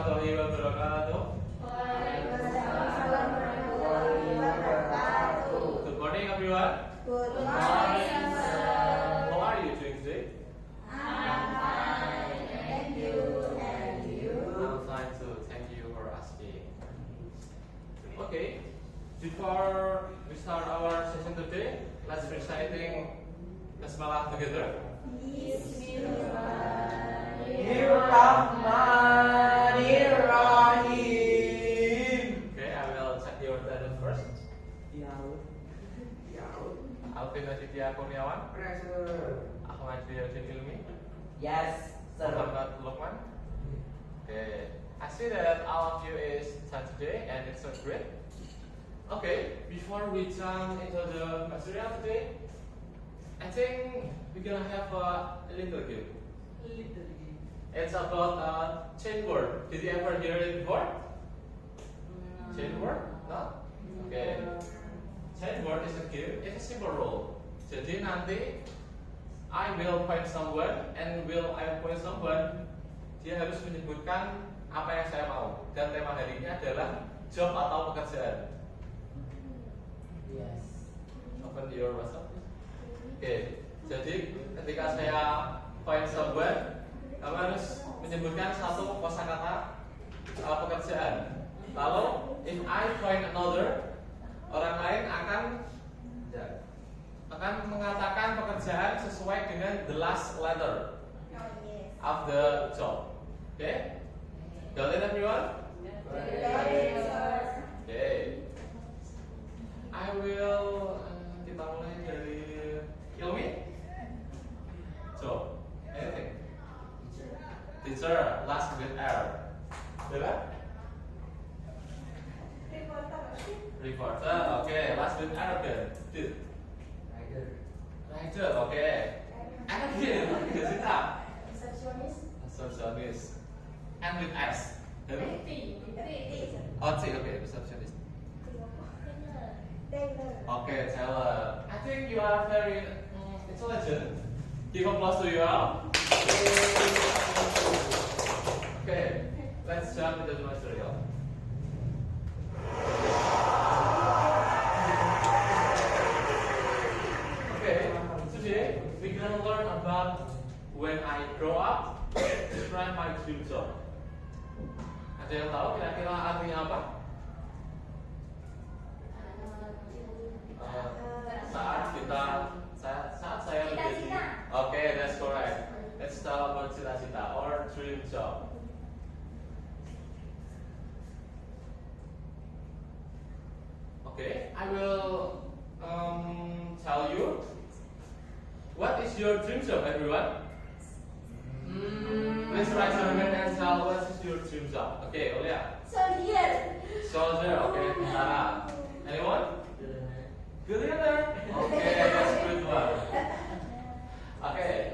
warahmatullahi wabarakatuh. Good morning, everyone. Good morning, sir. How are you doing today? I'm fine, thank you. And you? I'm fine too. Thank you for asking. Okay, before we start our session today, let's reciting Basmalah together. Bismillahirrahmanirrahim. Okay, I will check your attendance first. Alvin Aditya Kurniawan, Present. Ahmad Riyadin Ilmi, Yes, sir. Muhammad Lukman. Okay, I see that all of you is done today and it's so great. Okay, before we jump into the material today, I think we're gonna have a little game. It's about chain word. Did you ever hear it before? Chain word? No? Okay. Chain word is a game. It's a simple rule. Jadi nanti I will point someone and will I point someone. Dia harus menyebutkan apa yang saya mau. Dan tema hari ini adalah job atau pekerjaan. Yes. Open your WhatsApp. Oke. Jadi ketika saya point someone, kamu harus menyebutkan satu kosakata pekerjaan. Lalu, if I point another, orang lain akan mengatakan pekerjaan sesuai dengan the last letter of the job. Okay? Got it, everyone? Okay. I will kita mulai dari Ilmi. Job. Anything. Teacher, last with R. Betul? Reporter, okay. Last with R again. Did. Rider, okay. And again, Jessica. Receptionist. And with S. Oh, T, okay. Receptionist. Okay, teller. I think you are very intelligent. Give applause to you all. Okay, let's jump into the material. Okay, today we're gonna learn about when I grow up, describe my dream job. Ada yang tahu kira-kira artinya apa? Saat saya menjadi. Okay, that's correct. Let's talk about cita-cita or dream job. Okay, I will tell you what is your dream job, everyone. Please raise your hand and tell what is your dream job. Okay, Olia. Soldier. Okay, Sarah. Anyone? Billionaire. Okay, that's a good one. Okay.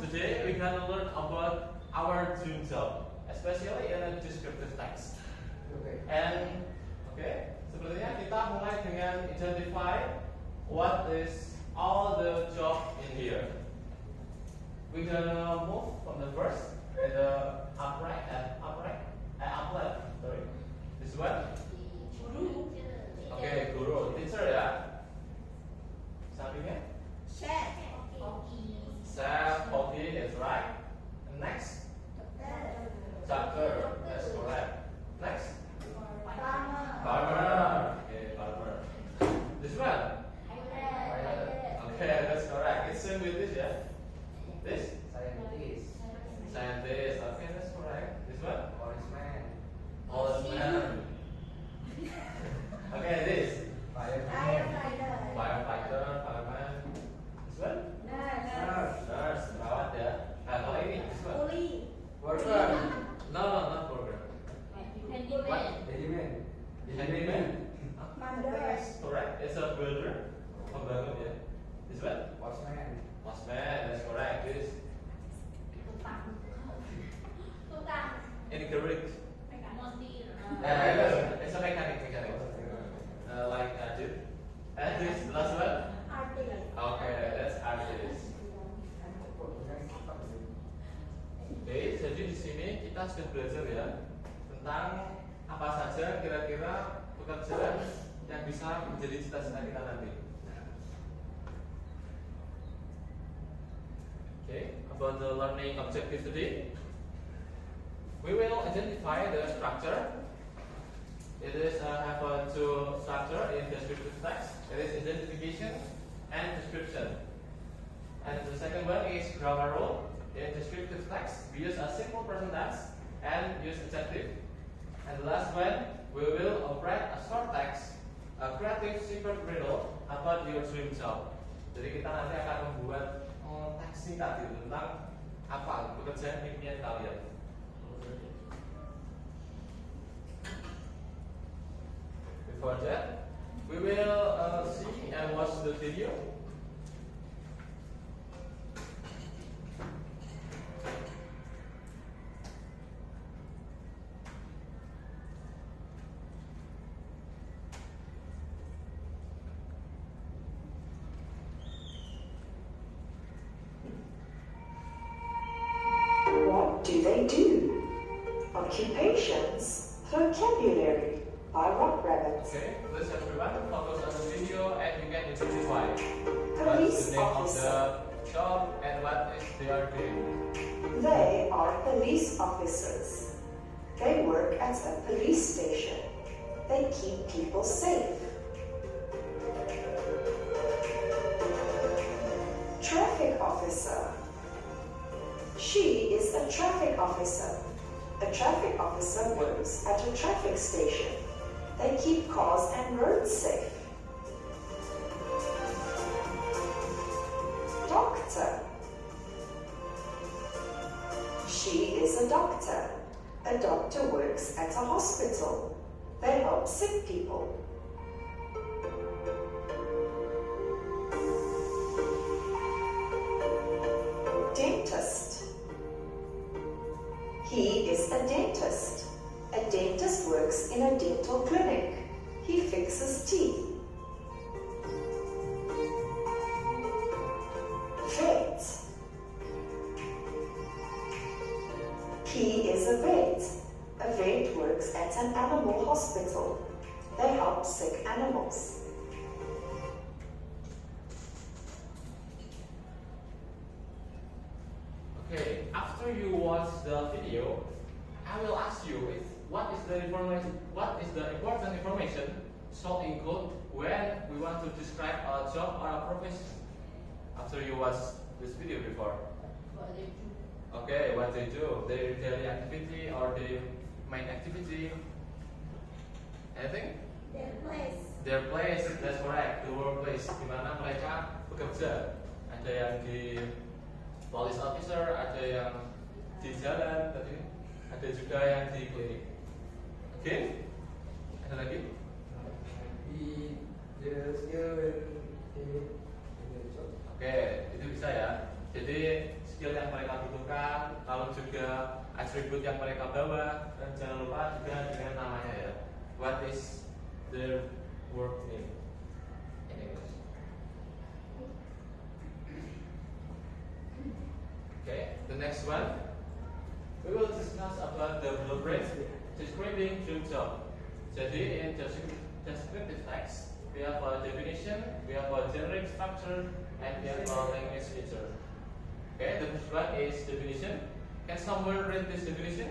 Today we're gonna learn about our dream job, especially in a descriptive text. And okay, sepertinya kita mulai dengan identify what is all the job in here. We're gonna move from the first and the up left. Sorry, this one. Okay, guru, teacher ya. Sampingnya? Chef, okay, that's right. And next? Doctor, that's correct. Next? Farmer. Okay, farmer. This one? Okay, that's correct. It's same with this, yeah? This? Scientist. Okay, that's correct. This one? Policeman. Okay, this? Firefighter, fireman. This one? Nurse, perawat ya. Nah, kalau ini, this one? Worker. No, not worker. What? Handyman. That's correct. It's a builder. Pembangun ya. This one? Postman. That's correct. This? Ini garage. It's a mechanic. Like dude. And this last one? kita sudah belajar ya tentang apa saja kira-kira pekerjaan yang bisa menjadi cita-cita kita nanti. Okay, about the learning objective today, we will identify the structure. It is have two structure in descriptive text. It is identification and description. And the second one is grammar rule. In descriptive text, we use a simple present tense and use adjective. And the last one, we will operate a short text, a creative secret riddle about your dream job. Jadi kita nanti akan membuat teks singkat tentang apa pekerjaan impian kalian. Before that, we will see and watch the video. What do they do? Occupations, vocabulary by Rock Rabbit. Okay, please everyone focus on the video and you can identify what's Police the name of officer. the job and what is they are doing. They are police officers. They work at a police station. They keep people safe. Traffic officer. She is a traffic officer. A traffic officer works at a traffic station. They keep cars and roads safe. Doctor. She is a doctor. A doctor works at a hospital. They help sick people. Dentist. He is a dentist. A dentist works in a dental clinic. He fixes teeth. Vet. He is a vet. A vet works at an animal hospital. They help sick animals. Okay, after you watch the video, I will ask you what is the important information should include when we want to describe a job or a profession. After you watch this video before. What they do? Okay, what they do, their daily activity or their main activity. Anything? Their place. Their place, that's correct. The workplace, di mana mereka bekerja. Ada yang di police officer, ada yang di jalan, tadi ada juga yang di klinik. Oke? Ada lagi? The skill Oke, itu bisa ya. Jadi skill yang mereka butuhkan, lalu juga atribut yang mereka bawa, dan jangan lupa juga dengan namanya ya. What is their work name in English? Okay, the next one, we will discuss about the blueprint describing dream job. Jadi in descriptive text, we have a definition, we have a generic structure, and we have a language feature. Okay, the first one is definition. Can someone read this definition?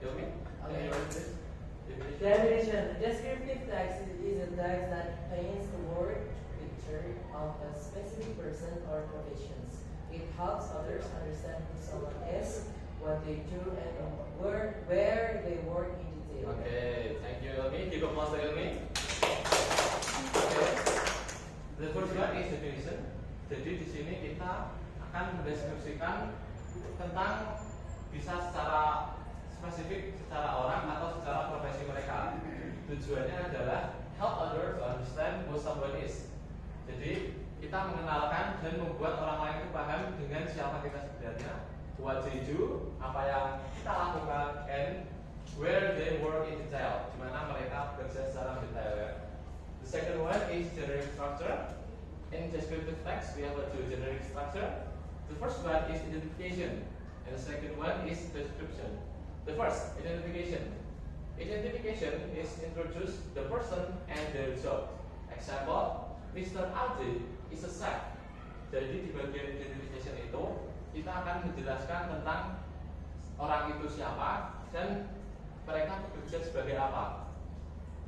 Tell me. Can you read this definition? Definition. Descriptive text is a text that paints a word picture of a specific person or professions. It helps others understand who someone is, what they do, and where they work in detail. Okay, thank you, Elmi. Give applause to Elmi. Okay. The first one is definition. Jadi di sini kita akan mendeskripsikan tentang bisa secara spesifik secara orang atau secara profesi mereka. Tujuannya adalah help others to understand who someone is. Jadi kita mengenalkan dan membuat orang lain itu paham dengan siapa kita sebenarnya, what they do, apa yang kita lakukan, and where they work in detail, di mana mereka bekerja secara detail ya. The second one is generic structure. In descriptive text, we have a two generic structure. The The first one is identification, and the second one is description. The first, identification. Identification is introduce the person and their job. Example, Mr. Aldi is a chef. Jadi di bagian identification itu kita akan menjelaskan tentang orang itu siapa dan mereka bekerja sebagai apa.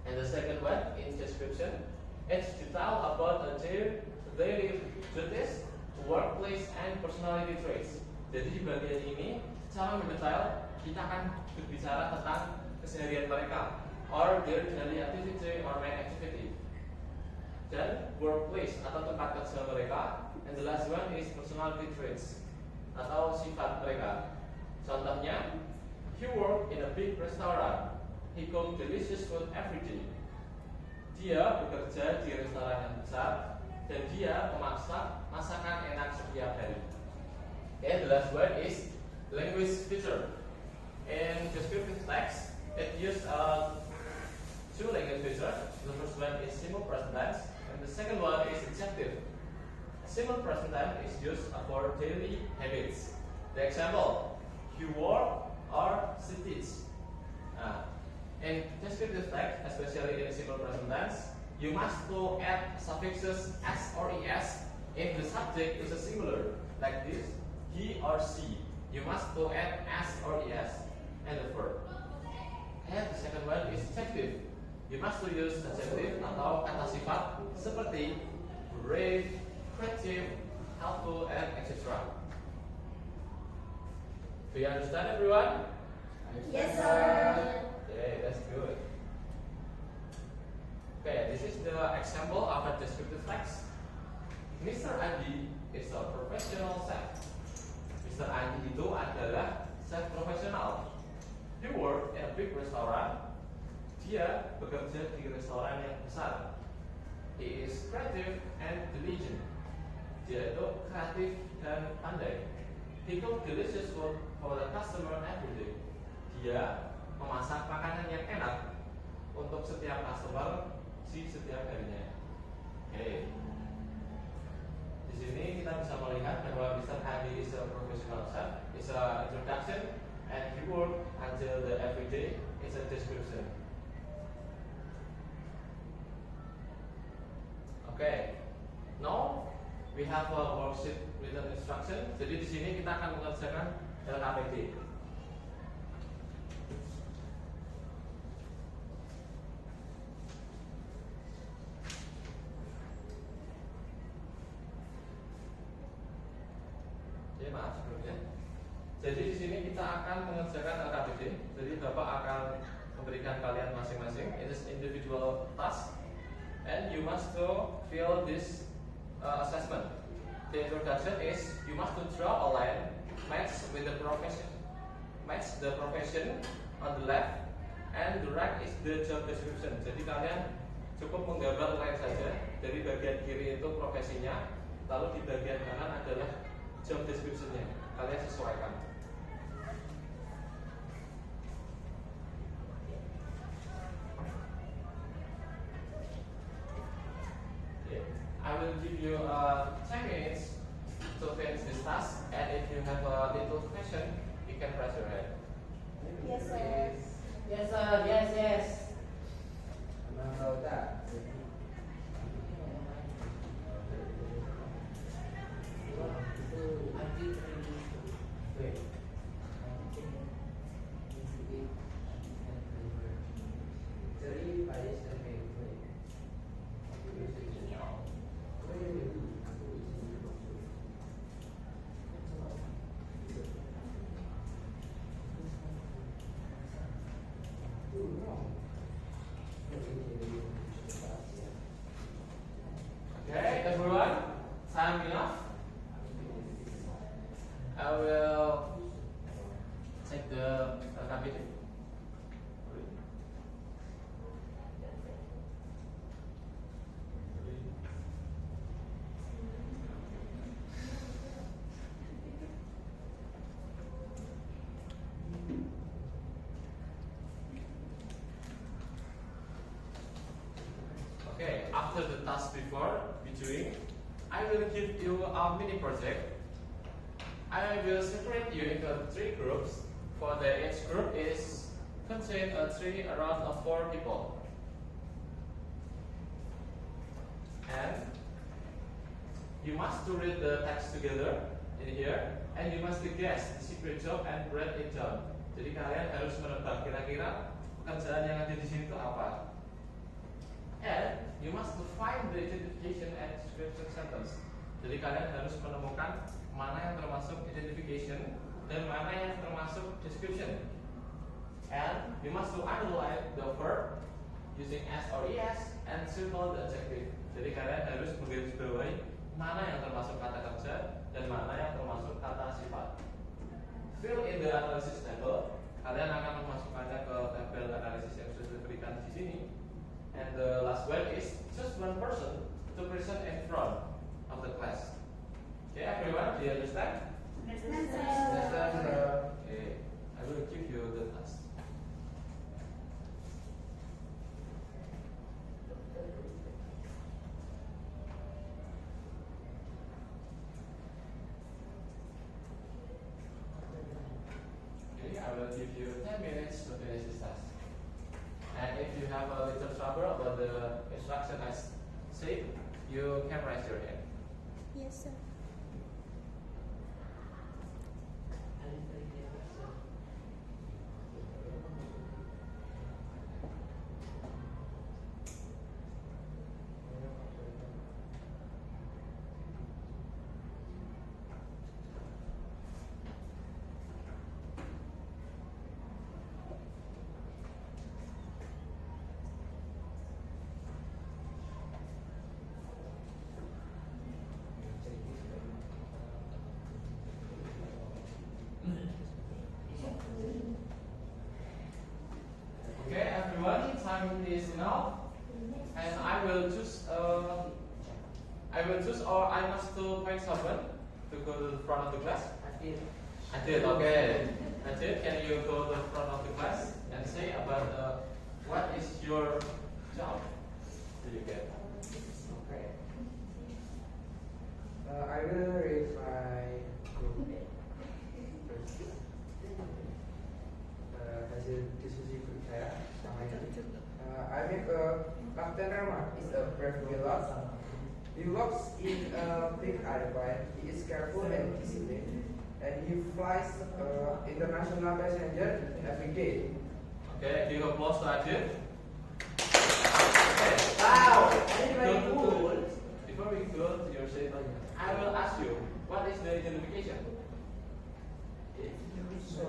And the second one in description, it's detail about their daily duties, workplace, and personality traits. Jadi di bagian ini secara mendetail kita akan berbicara tentang keseharian mereka, or their daily activity or main activity. Dan workplace atau tempat kerja mereka, and the last one is personality traits atau sifat mereka. Contohnya, he worked in a big restaurant. He cooked delicious food every day. Dia bekerja di restoran yang besar dan dia memasak masakan enak setiap hari. Okay, the last one is language feature. In descriptive text, it uses two language features. The first one is simple present tense, and the second one is adjective. Simple present tense is used for daily habits. The example, he work or she teach. In descriptive text, especially in simple present tense, you must to add suffixes s or es if the subject is a singular, like this, he or she. You must to add s or es and the verb. And the second one is adjective. You must to use adjective atau kata sifat seperti brave, creative, helpful, and etc. Do you understand, everyone? Yes, sir. Okay, that's good. Okay, this is the example of a descriptive text. Mr. Andi is a professional chef. Mr. Andi itu adalah chef profesional. He worked in a big restaurant. Dia bekerja di restoran yang besar. He is creative and diligent. Dia itu kreatif dan pandai. He cooked delicious food for the customer every day. Dia memasak makanan yang enak untuk setiap customer di setiap harinya. Oke. Di sini kita bisa melihat bahwa Mr. Andi is a professional chef. It's a introduction, and he work until the everyday is a description. Okay. Now we have a worksheet with an instruction. Jadi di sini kita akan mengerjakan LKPD. Maaf sebelumnya. Jadi di sini kita akan mengerjakan LKPD. Jadi Bapak akan memberikan kalian masing-masing. It is individual task, and you must to fill this assessment. The introduction is you must to draw a line match with the profession. Match the profession on the left, and the right is the job description. Jadi kalian cukup menggambar line saja. Dari bagian kiri itu profesinya, lalu di bagian kanan adalah job description-nya. Kalian sesuaikan. Okay. I will give you 10 minutes to finish this task, and if you have a little question, you can press your hand. Yes, sir. Yes, sir. Yes, yes. Okay, everyone, time enough. I will take the LKPD. Okay, after the task before we doing, I will give you a mini project. I will separate you into 3 groups. For the each group is contain around 4 people. And you must to read the text together in here, and you must to guess the secret job and write it down. Jadi kalian harus menebak kira-kira pekerjaan yang ada di sini itu apa. And you must to find the identification and description sentence. Jadi kalian harus menemukan mana yang termasuk identification dan mana yang termasuk description. And you must to underline the verb using s or es and circle the adjective. Jadi kalian harus menggarisbawahi mana yang termasuk kata kerja dan mana yang termasuk kata sifat. Fill in the analysis table. Kalian akan memasukkannya ke tabel analisis yang sudah diberikan di sini. And the last one is just one person to present in front of the class. Okay, everyone, do you understand? Understand, sir. Understand? Okay, I will give you the task. Okay, I will give you 10 minutes to finish this task. And if you have a little trouble about the instruction I said, you can raise your hand. Yes, sir. Okay, everyone, time is now, and I will choose, or I must to find someone to go to the front of the class. Adil, okay. Adil, can you go to the front of the class and say about what is your job? Do you get? Okay. I will read my group. Hasil diskusi grup saya sama ini. I make a Captain Rama is a brave pilot. He works in a big airplane. He is careful and disciplined, and he flies international passenger every day. Okay, give applause to Adil. Wow, that's very Go to- cool. Before we go to your statement, I will ask you, what is the identification? So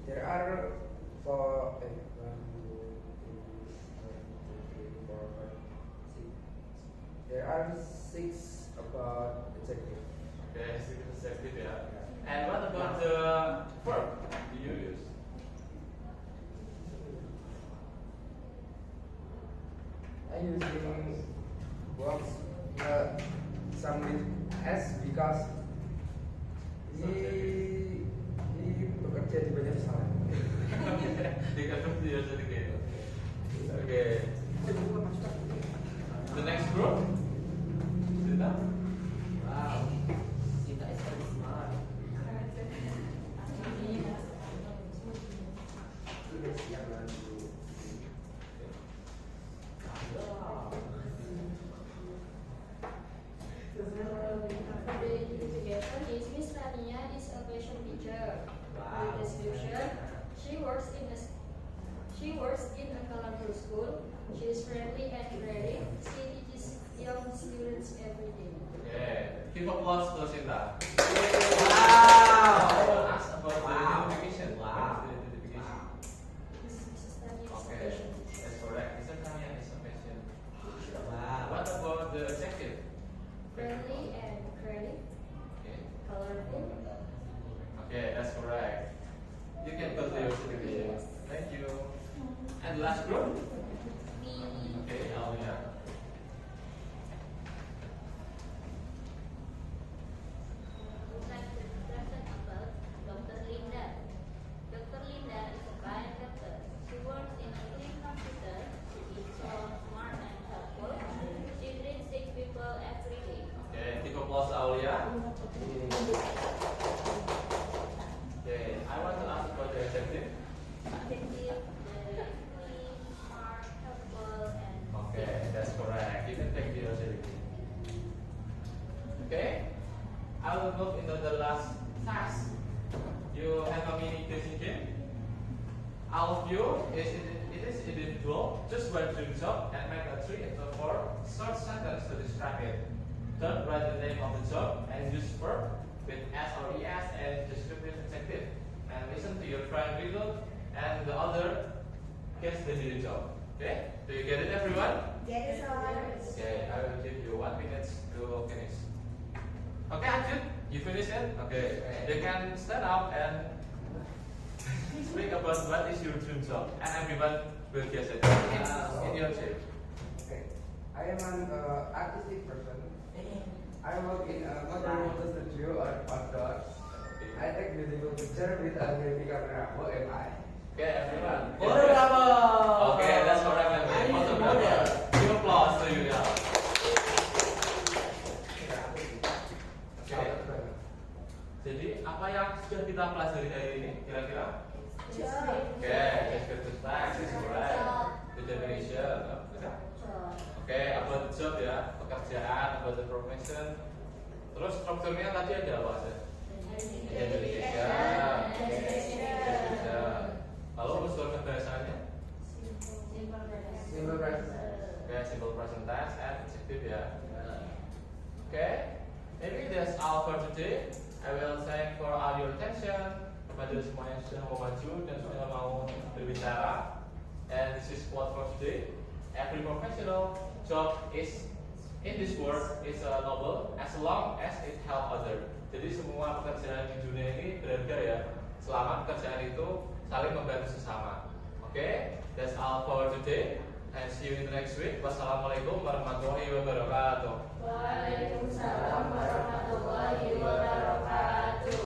there are 4, 1, 2, 3, 4, 5, 6. There are 6 about adjective. Okay, subjective, yeah. And what about the verb do you use? I using works some with S because he bekerja di banyak pesawat. Okay. The next group? Sita? Wow, Sita is very smart. Sudah siap bantu. Wow. The identification is Miss Tania is a fashion teacher. Wow. The description, she works in a colorful school. She is friendly and caring. She teaches young students every day. Okay. Give applause to Sinta. Wow. I will ask about the Wow. identification. Wow. What is the identification? Mrs. Tania is a Okay, fashion teacher. that's correct. Mr. Tanya is a fashion teacher. Wow. What about the adjective? Friendly and caring. Okay. Colorful. Okay, that's correct. You can go to your certificate. Thank you. And the last group? Me. Okay, Alia. Would like to present about Dr. Linda. Dr. Linda is a blind doctor. She works in a clean computer. She is so smart and helpful. She treats sick people every day. Okay, give applause to Aulia. I will move into the last task. You have a mini guessing game. All of you it is individual. Just write your job and make a 3 into 4 short sentence to describe it. Don't write the name of the job and use verb with S or ES and descriptive adjective. And listen to your friend Riddle and the other guess the new job. Okay? Do you get it, everyone? Get it, Okay, I will give you 1 minute to finish. Okay, Ajit, you finish it? Okay. You can stand up and speak about what is your dream job, and everyone will guess it in your shape. Okay. I am an artistic person. I work in a photo studio or outdoors. I take beautiful picture with a heavy camera. Who am I? Okay, everyone. Photographer. Okay, that's correct. Photographer. Give applause to you now. Okay. Jadi apa yang sudah kita pelajari hari ini kira-kira? Okay, descriptive text is correct. The definition. Okay, about the job ya, pekerjaan, about the profession. Terus strukturnya tadi ada apa aja? Identification. Lalu unsur kebiasaannya? Simple present. Okay, simple present tense and adjective ya. Okay, maybe that's all for today. I will thank for all your attention. Kepada semua yang sudah mau maju dan sudah mau berbicara. And this is what for today. Every professional job is in this world is noble as long as it help other. Jadi semua pekerjaan di dunia ini berharga ya, selama pekerjaan itu saling membantu sesama. Okay, that's all for today and see you in the next week. Wassalamualaikum warahmatullahi wabarakatuh.